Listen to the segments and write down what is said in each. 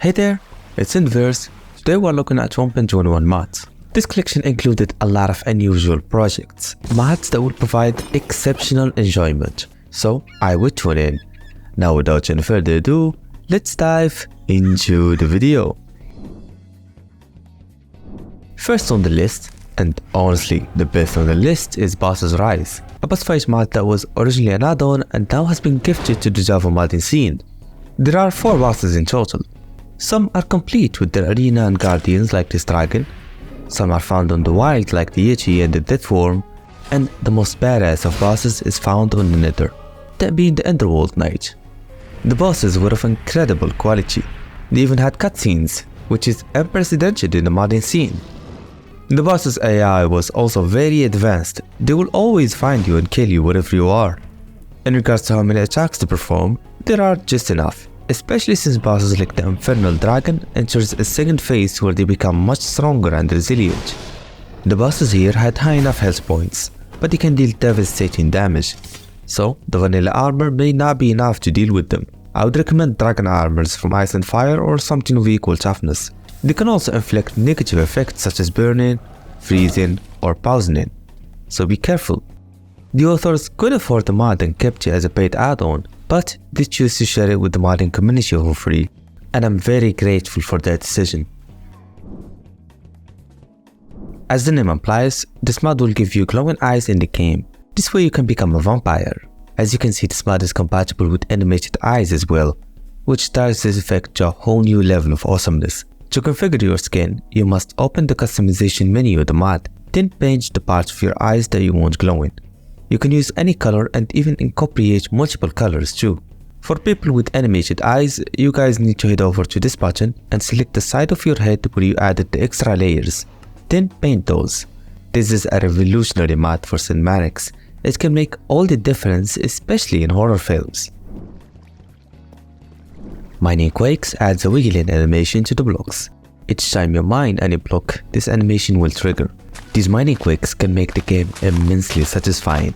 Hey there, it's Enderverse. Today we're looking at 1.21 mods. This collection included a lot of unusual projects, mods that will provide exceptional enjoyment, so I would tune in. Now without any further ado, let's dive into the video. First on the list, and honestly the best on the list, is Boss's Rise, a boss fight mod that was originally an add-on and now has been gifted to the Java modding scene. There are 4 bosses in total. Some are complete with their arena and guardians like this dragon, some are found on the wild like the Yeti and the Death Worm, and the most badass of bosses is found on the Nether, that being the Underworld Knight. The bosses were of incredible quality. They even had cutscenes, which is unprecedented in the modding scene. The boss's AI was also very advanced. They will always find you and kill you wherever you are. In regards to how many attacks to perform, there are just enough, especially since bosses like the Infernal Dragon enters a second phase where they become much stronger and resilient. The bosses here had high enough health points, but they can deal devastating damage, so the vanilla armor may not be enough to deal with them. I would recommend dragon armors from IceAndFire or something of equal toughness. They can also inflict negative effects such as burning, freezing, or poisoning, so be careful. The authors could afford the mod and kept it as a paid add-on, but they choose to share it with the modding community for free, and I'm very grateful for their decision. As the name implies, this mod will give you glowing eyes in the game. This way you can become a vampire. As you can see, this mod is compatible with animated eyes as well, which drives this effect to a whole new level of awesomeness. To configure your skin, you must open the customization menu of the mod, then paint the parts of your eyes that you want glowing. You can use any color and even incorporate multiple colors too. For people with animated eyes, you guys need to head over to this button and select the side of your head where you added the extra layers, then paint those. This is a revolutionary mod for cinematics. It can make all the difference, especially in horror films. Mining Quakes adds a wiggling animation to the blocks. Each time you mine any block, this animation will trigger. These mining quakes can make the game immensely satisfying,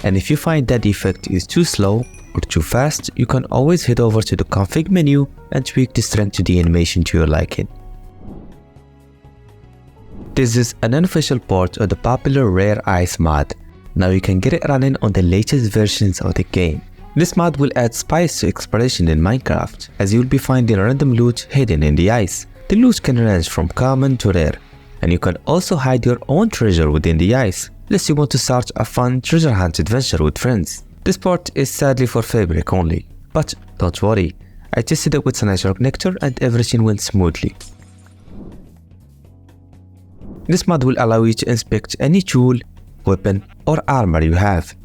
and if you find that the effect is too slow or too fast, you can always head over to the config menu and tweak the strength to the animation to your liking. This is an unofficial port of the popular Rare Ice mod. Now you can get it running on the latest versions of the game. This mod will add spice to exploration in Minecraft, as you will be finding random loot hidden in the ice. The loot can range from common to rare, and you can also hide your own treasure within the ice, unless you want to start a fun treasure hunt adventure with friends. This port is sadly for Fabric only, but don't worry, I tested it with Sunrise Nectar and everything went smoothly. This mod will allow you to inspect any tool, weapon, or armor you have.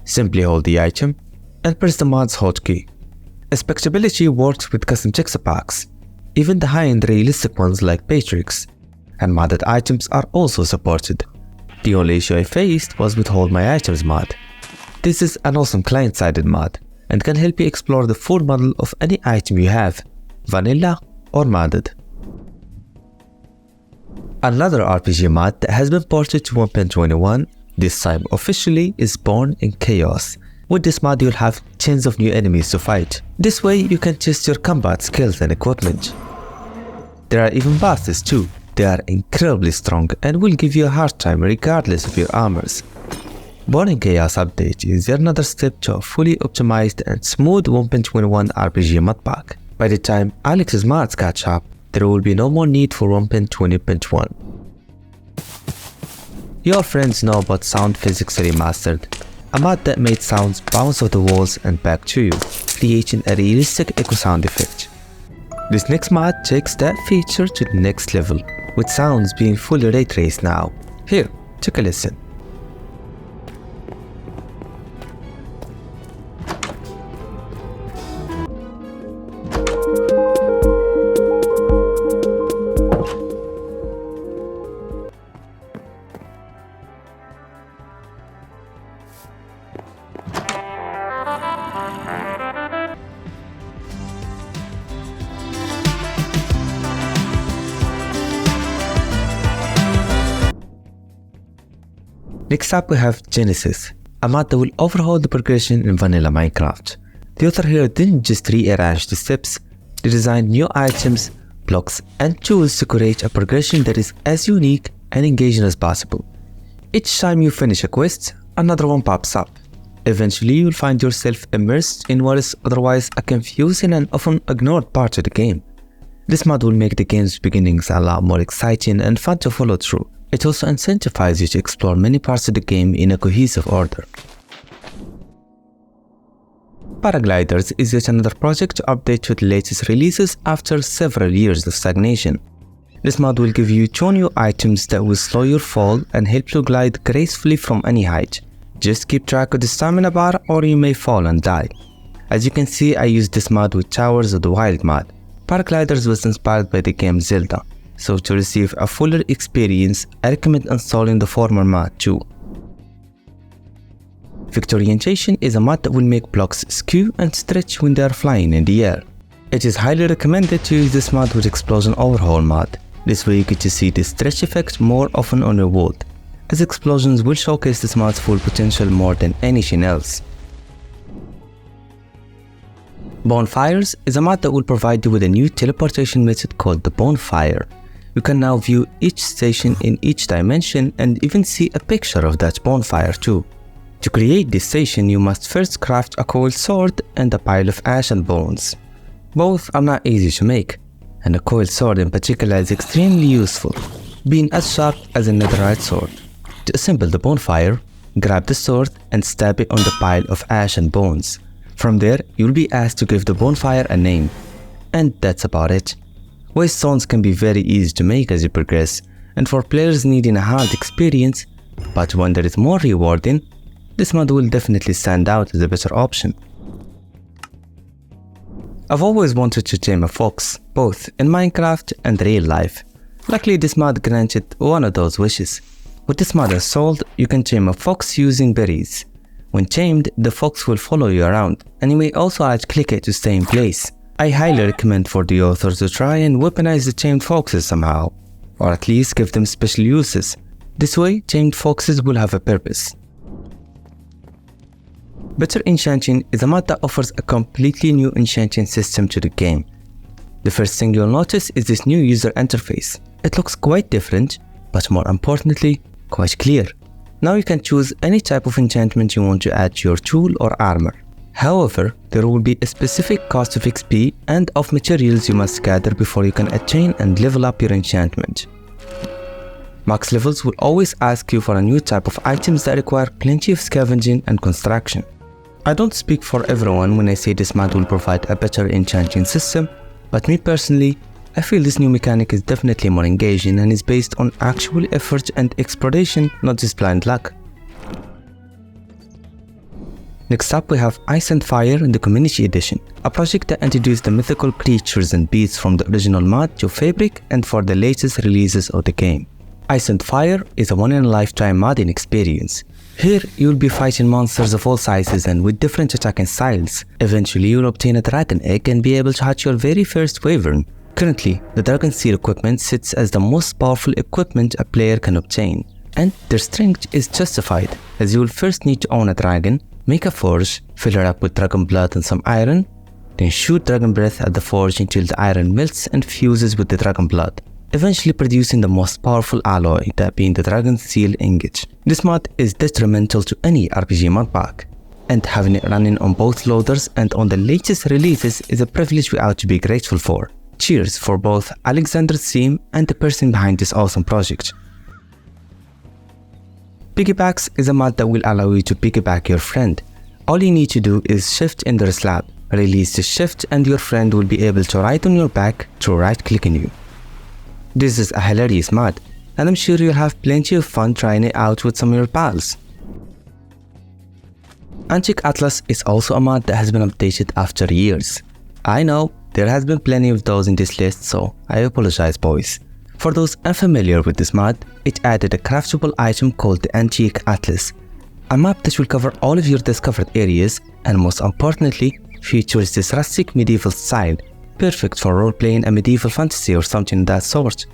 Simply hold the item and press the mod's hotkey. Inspectability works with custom texture packs, even the high-end realistic ones like Patrix, and modded items are also supported. The only issue I faced was with Hold My Items mod. This is an awesome client-sided mod and can help you explore the full model of any item you have, vanilla or modded. Another RPG mod that has been ported to 1.21, this time officially, is Born in Chaos. With this mod you'll have tons of new enemies to fight. This way you can test your combat skills and equipment. There are even bosses too. They are incredibly strong and will give you a hard time regardless of your armors. Born in Chaos update is yet another step to a fully optimized and smooth 1.21 RPG mod pack. By the time Alex's mods catch up, there will be no more need for 1.20.1. Your friends know about Sound Physics Remastered, a mod that made sounds bounce off the walls and back to you, creating a realistic echo sound effect. This next mod takes that feature to the next level, with sounds being fully ray traced now. Here, take a listen. Next up we have Genesis, a mod that will overhaul the progression in vanilla Minecraft. The author here didn't just rearrange the steps, They design new items, blocks, and tools to create a progression that is as unique and engaging as possible. Each time you finish a quest, another one pops up. Eventually, you'll find yourself immersed in what is otherwise a confusing and often ignored part of the game. This mod will make the game's beginnings a lot more exciting and fun to follow through. It also incentivizes you to explore many parts of the game in a cohesive order. Paragliders is yet another project to update to the latest releases after several years of stagnation. This mod will give you 2 new items that will slow your fall and help you glide gracefully from any height. Just keep track of the stamina bar or you may fall and die. As you can see, I used this mod with Towers of the Wild mod. Paragliders was inspired by the game Zelda, so to receive a fuller experience, I recommend installing the former mod too. Vectorientation is a mod that will make blocks skew and stretch when they are flying in the air. It is highly recommended to use this mod with Explosion Overhaul mod. This way you get to see the stretch effect more often on your world, as explosions will showcase this mod's full potential more than anything else. Bonfires is a mod that will provide you with a new teleportation method called the Bonfire. You can now view each station in each dimension and even see a picture of that bonfire too. To create this station, you must first craft a coiled sword and a pile of ash and bones. Both are not easy to make, and a coiled sword in particular is extremely useful, being as sharp as a netherite sword. To assemble the bonfire, grab the sword and stab it on the pile of ash and bones. From there, you'll be asked to give the bonfire a name. And that's about it. Waste zones can be very easy to make as you progress, and for players needing a hard experience, but one that is more rewarding, this mod will definitely stand out as a better option. I've always wanted to tame a fox, both in Minecraft and real life. Luckily, this mod granted one of those wishes. With this mod installed, you can tame a fox using berries. When tamed, the fox will follow you around, and you may also right-click it to stay in place. I highly recommend for the author to try and weaponize the tamed foxes somehow, or at least give them special uses. This way, tamed foxes will have a purpose. Better Enchanting is a mod that offers a completely new enchanting system to the game. The first thing you'll notice is this new user interface. It looks quite different, but more importantly, quite clear. Now you can choose any type of enchantment you want to add to your tool or armor. However, there will be a specific cost of XP and of materials you must gather before you can attain and level up your enchantment. Max levels will always ask you for a new type of items that require plenty of scavenging and construction. I don't speak for everyone when I say this mod will provide a better enchanting system, but me personally, I feel this new mechanic is definitely more engaging and is based on actual effort and exploration, not just blind luck. Next up we have IceAndFire in the Community Edition, a project that introduced the mythical creatures and beasts from the original mod to Fabric and for the latest releases of the game. IceAndFire is a one-in-a-lifetime modding experience. Here, you'll be fighting monsters of all sizes and with different attacking styles. Eventually, you'll obtain a dragon egg and be able to hatch your very first wyvern. Currently, the Dragon Seal equipment sits as the most powerful equipment a player can obtain, and their strength is justified, as you will first need to own a dragon, make a forge, fill her up with dragon blood and some iron, then shoot dragon breath at the forge until the iron melts and fuses with the dragon blood, eventually producing the most powerful alloy, that being the Dragon Seal ingot. This mod is detrimental to any RPG mod pack, and having it running on both loaders and on the latest releases is a privilege we ought to be grateful for. Cheers for both Alexander's team and the person behind this awesome project. Piggybacks is a mod that will allow you to piggyback your friend. All you need to do is shift in the slab, release the shift and your friend will be able to ride on your back through right-clicking you. This is a hilarious mod, and I'm sure you'll have plenty of fun trying it out with some of your pals. Antique Atlas is also a mod that has been updated after years. I know, there has been plenty of those in this list, so I apologize boys. For those unfamiliar with this mod, it added a craftable item called the Antique Atlas, a map that will cover all of your discovered areas and most importantly, features this rustic medieval style, perfect for role-playing a medieval fantasy or something of that sort.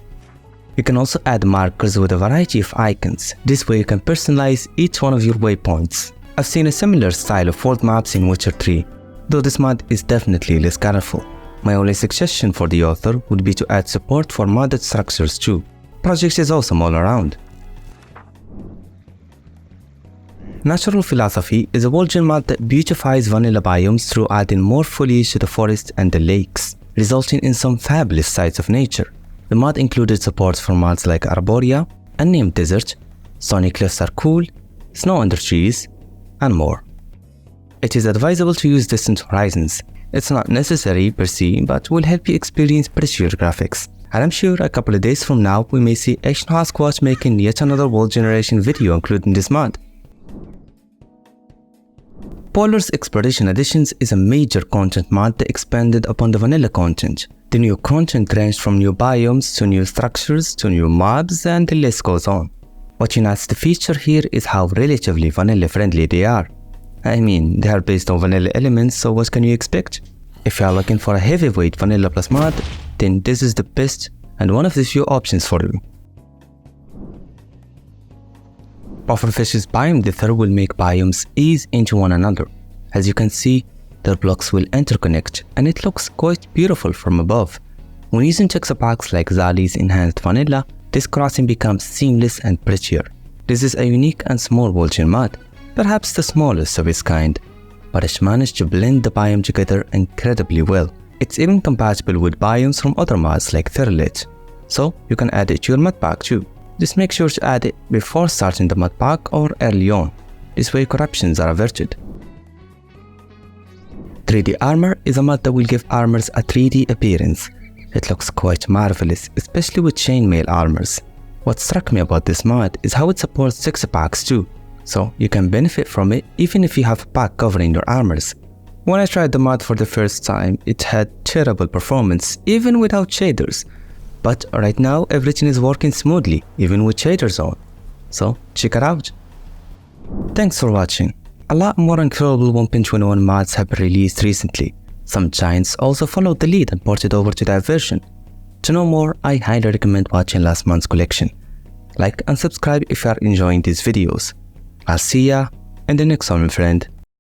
You can also add markers with a variety of icons. This way you can personalize each one of your waypoints. I've seen a similar style of world maps in Witcher 3, though this mod is definitely less colorful. My only suggestion for the author would be to add support for modded structures too. Project is awesome all around. Natural Philosophy is a Vol'jin mod that beautifies vanilla biomes through adding more foliage to the forest and the lakes, resulting in some fabulous sights of nature. The mod included supports for mods like Arborea, Unnamed Desert, Stony Cliffs Are Cool, Snow Under Trees, and more. It is advisable to use Distant Horizons. It's not necessary per se, but will help you experience prettier graphics. And I'm sure a couple of days from now we may see Squatch making yet another world generation video including this mod. Polar's Exploration Editions is a major content mod that expanded upon the vanilla content. The new content ranged from new biomes to new structures to new mobs, and the list goes on. What unites the feature here is how relatively vanilla friendly they are. I mean, they are based on vanilla elements, so what can you expect? If you are looking for a heavyweight VanillaPLUS mod, then this is the best and one of the few options for you. Pufferfish's Biome Dither will make biomes ease into one another. As you can see, their blocks will interconnect and it looks quite beautiful from above. When using texture packs like Zali's Enhanced Vanilla, this crossing becomes seamless and prettier. This is a unique and small Vol'jin mod, perhaps the smallest of its kind, but it managed to blend the biome together incredibly well. It's even compatible with biomes from other mods like Therlit, so you can add it to your mod pack too. Just make sure to add it before starting the mod pack or early on. This way corruptions are averted. 3D Armor is a mod that will give armors a 3D appearance. It looks quite marvelous, especially with chainmail armors. What struck me about this mod is how it supports texture packs too, so you can benefit from it even if you have a pack covering your armors. When I tried the mod for the first time, it had terrible performance even without shaders. But right now everything is working smoothly even with shaders on, so check it out. Thanks for watching. A lot more incredible 1.21 mods have been released recently. Some giants also followed the lead and ported over to that version. To know more, I highly recommend watching last month's collection. Like and subscribe if you are enjoying these videos. I'll see ya in the next one, my friend.